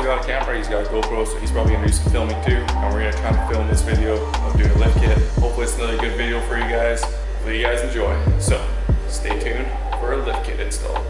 got a camera, he's got a GoPro, so he's probably gonna do some filming too. And we're gonna try and film this video of doing a lift kit. Hopefully it's another good video for you guys. Hopefully you guys enjoy. So stay tuned for a lift kit install.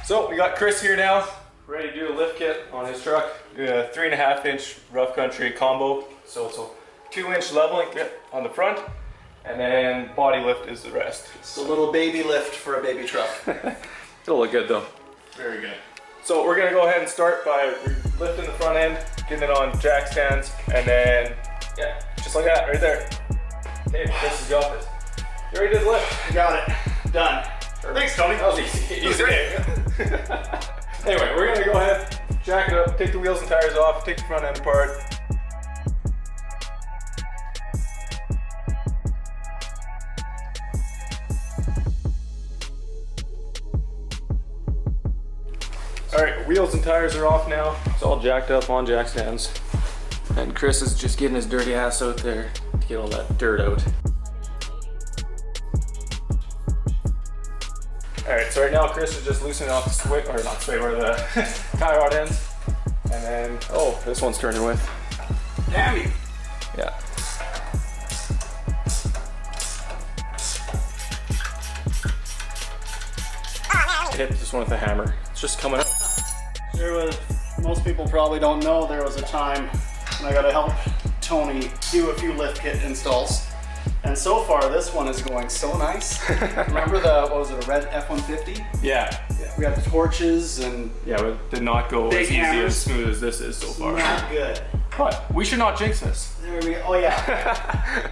So we got Chris here now, ready to do a lift kit on his truck. Doing a 3.5-inch rough country combo. So it's a 2-inch leveling kit on the front, and then body lift is the rest. It's a little baby lift for a baby truck. It'll look good though. Very good. So we're gonna go ahead and start by lifting the front end, getting it on jack stands, and then, yeah, just like that, right there. Okay, Chris is got this. You ready to lift? You got it. Done. Thanks, Tony. That was easy. Anyway, we're gonna go ahead, jack it up, take the wheels and tires off, take the front end apart. All right, wheels and tires are off now. It's all jacked up on jack stands. And Chris is just getting his dirty ass out there to get all that dirt out. All right, so right now Chris is just loosening off the sway, or not sway, where the tie rod ends. And then, oh, this one's turning with. Damn you. Yeah. Hit this one with a hammer. It's just coming out. Most people probably don't know, there was a time when I got to help Tony do a few lift kit installs. And so far, this one is going so nice. Remember the, what was it, a red F-150? Yeah. We got the torches and... Yeah, it did not go as easy as smooth as this is so far. Not good. But we should not jinx this. There we go. Oh yeah.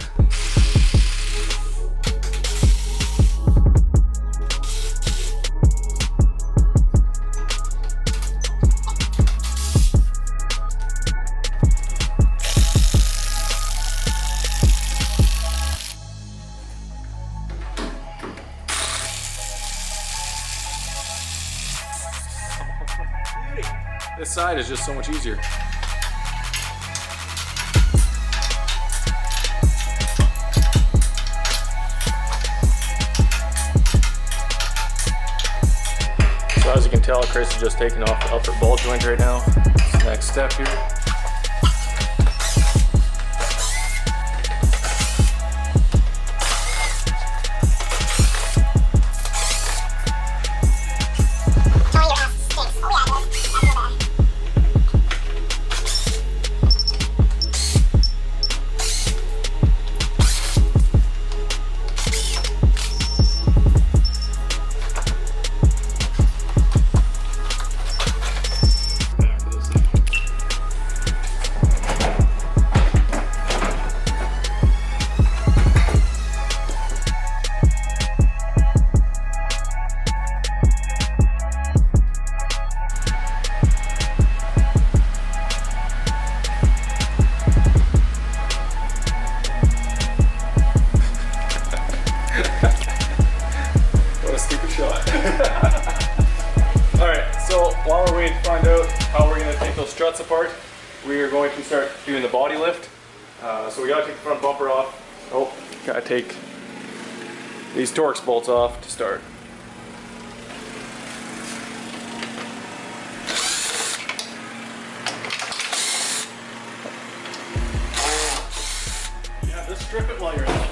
This side is just so much easier. So as you can tell, Chris is just taking off the upper ball joint right now. It's the next step here. Struts apart, we are going to start doing the body lift. So we gotta take the front bumper off. Oh, gotta take these Torx bolts off to start. Yeah, just strip it while you're at it.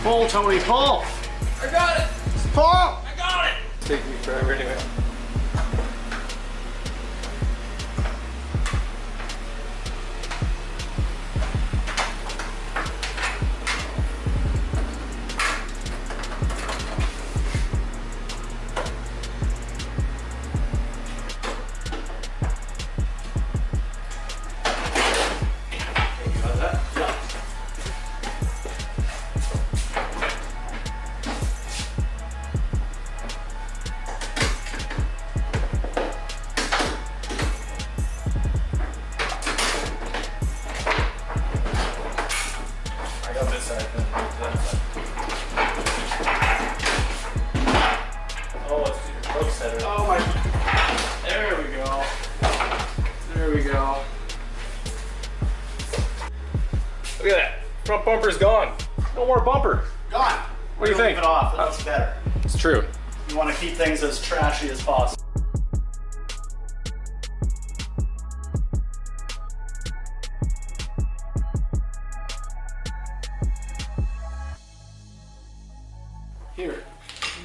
Pull, Tony, pull! I got it! Pull! I got it! It's taking me forever anyway. bumper's gone. No more bumper. Gone. What do you think? Leave it off. It looks better. It's true. You want to keep things as trashy as possible. Here,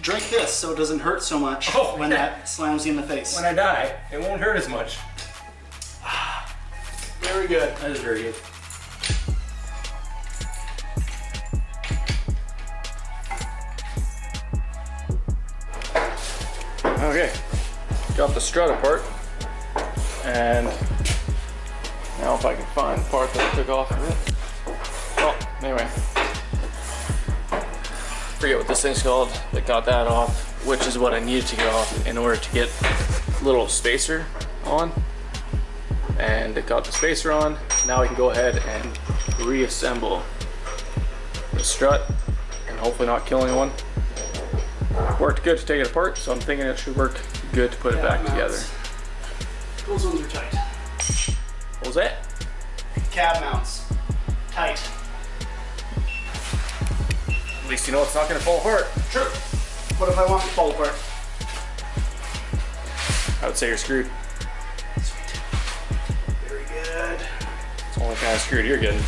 drink this so it doesn't hurt so much when that slams you in the face. When I die, it won't hurt as much. Very good. That is very good. Okay, got the strut apart, and now if I can find the part that I took off of it. Well, anyway, forget what this thing's called, but got that off, which is what I needed to get off in order to get a little spacer on. And it got the spacer on. Now we can go ahead and reassemble the strut and hopefully not kill anyone. Worked good to take it apart, so I'm thinking it should work good to put it back together. Those ones are tight. What was that? Cab mounts. Tight. At least you know it's not going to fall apart. True. What if I want it to fall apart? I would say you're screwed. Sweet. Very good. It's the only kind of screwed you're getting.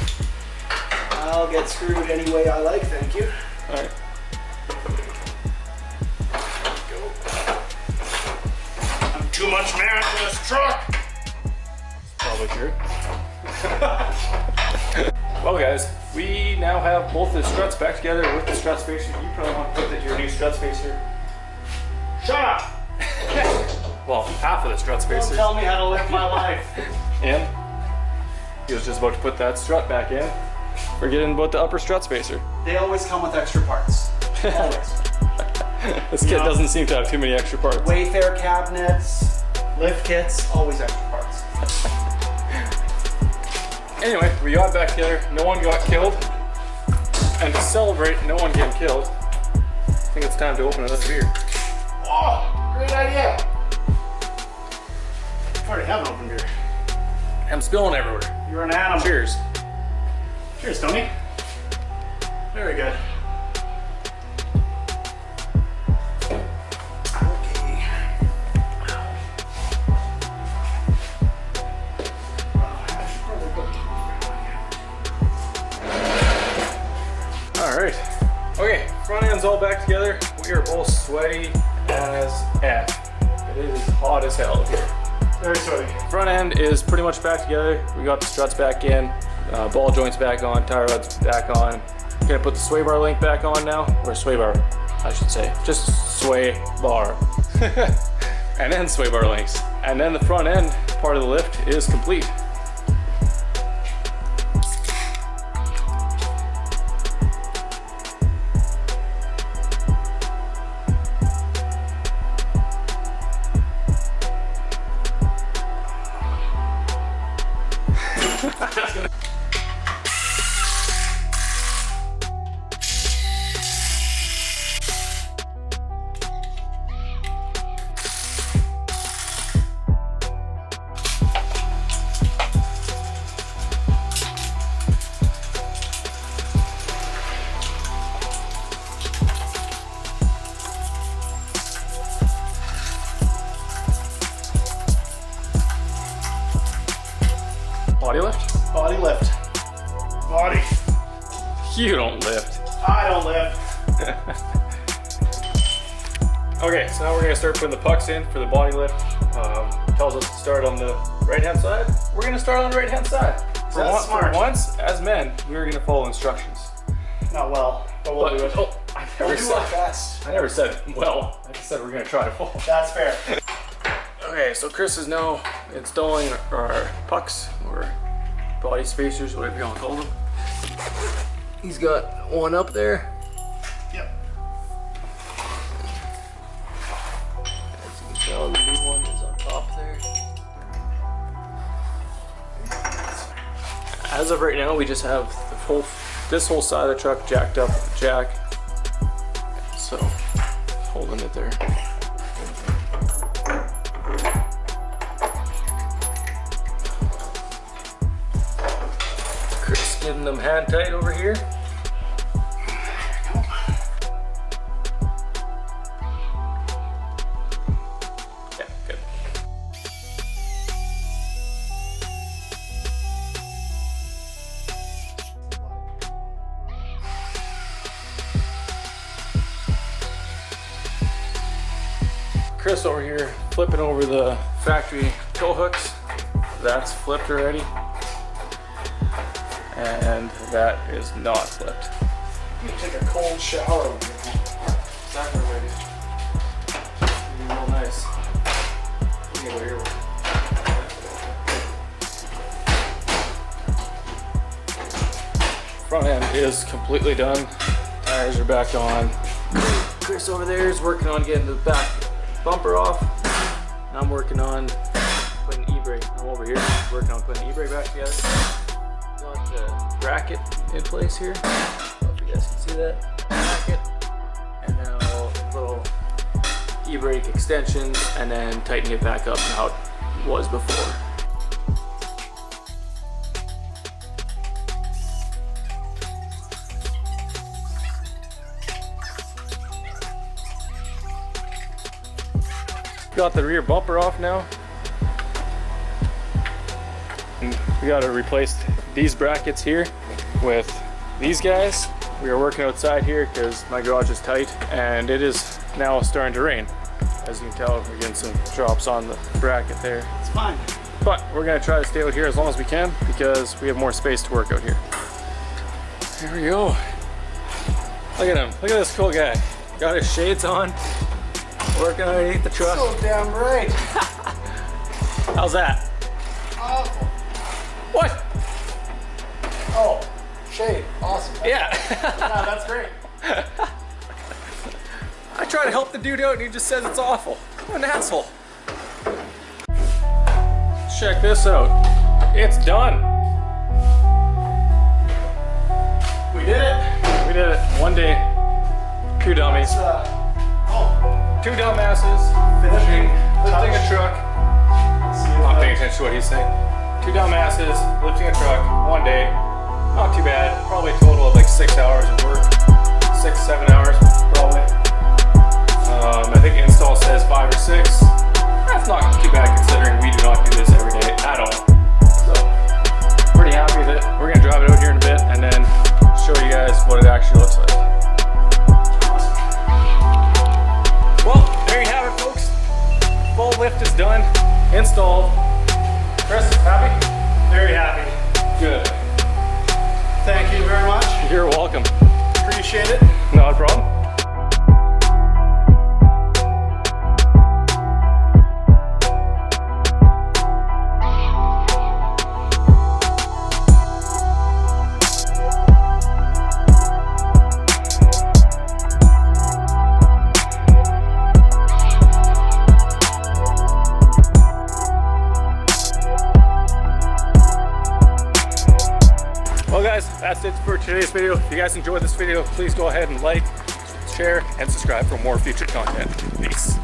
I'll get screwed any way I like, thank you. Alright. I'm too much man for this truck. Probably true. Well guys, we now have both the struts back together with the strut spacer. You probably want to put your new strut spacer. Shut up! Well, half of the strut Don't spacer. tell me how to live my life. In. He was just about to put that strut back in. Forgetting about the upper strut spacer. They always come with extra parts. Always. This kit doesn't seem to have too many extra parts. Wayfair cabinets, lift kits, always extra parts. Anyway, we got back together. No one got killed. And to celebrate no one getting killed, I think it's time to open another beer. Oh, great idea. I already have an open beer. I'm spilling everywhere. You're an animal. Cheers. Cheers, Tony. Very good. Okay. Alright. Okay, front end's all back together. We are both sweaty as F. It is hot as hell here. Very sweaty. Front end is pretty much back together. We got the struts back in, ball joints back on, tie rods back on. Gonna put the sway bar link back on now, or sway bar, I should say. Just sway bar. And then sway bar links. And then the front end part of the lift is complete. Body lift? Body lift. Body. You don't lift. I don't lift. Okay, so now we're gonna start putting the pucks in for the body lift. Tells us to start on the right-hand side. We're gonna start on the right-hand side. For once, as men, we're gonna follow instructions. Not well, but we'll do it. Oh, I We'll never do our said. best. I never said well. I just said we're gonna try to follow. That's fair. Okay, so Chris is now installing our pucks or body spacers, whatever you want to call them. He's got one up there. Yep. As you can tell, the new one is on top there. As of right now, we just have this whole side of the truck jacked up with the jack. So, holding it there. Chris Getting them hand tight over here. Yeah, good. Chris over here flipping over the factory tow hooks. That's flipped already. And that is not flipped. I'm gonna take a cold shower. Exactly ready. It'll be real nice. Here. Front end is completely done. Tires are back on. Chris over there is working on getting the back bumper off. I'm working on putting e-brake. I'm over here working on putting e-brake back together. Got the bracket in place here. I don't know if you guys can see that. Bracket. And now little e-brake extensions and then tighten it back up to how it was before. Got the rear bumper off now. And we got to replace these brackets here with these guys. We are working outside here because my garage is tight and it is now starting to rain. As you can tell, we're getting some drops on the bracket there. It's fine. But we're gonna try to stay out here as long as we can because we have more space to work out here. There we go. Look at him, look at this cool guy. Got his shades on, working underneath the truck. So damn right. How's that? Awful. What? Oh, shade. Awesome. Yeah. Yeah, that's great. I try to help the dude out and he just says it's awful. What an asshole. Check this out. It's done. We did it. We did it. One day. Two dummies. Two dumbasses lifting a truck. I'm paying attention to what he's saying. Two dumbasses lifting a truck one day. Not too bad. Probably a total of like 6 hours of work. 6, 7 hours probably. I think install says 5 or 6. That's not too bad considering we do not do this every day at all. So, pretty happy with it. We're gonna drive it out here in a bit and then show you guys what it actually looks like. Well, there you have it, folks. Full lift is done, installed. Chris, happy? Very happy. Good. Thank you very much. You're welcome. Appreciate it. Not a problem. Well guys, that's it for today's video. If you guys enjoyed this video, please go ahead and like, share, and subscribe for more future content. Peace.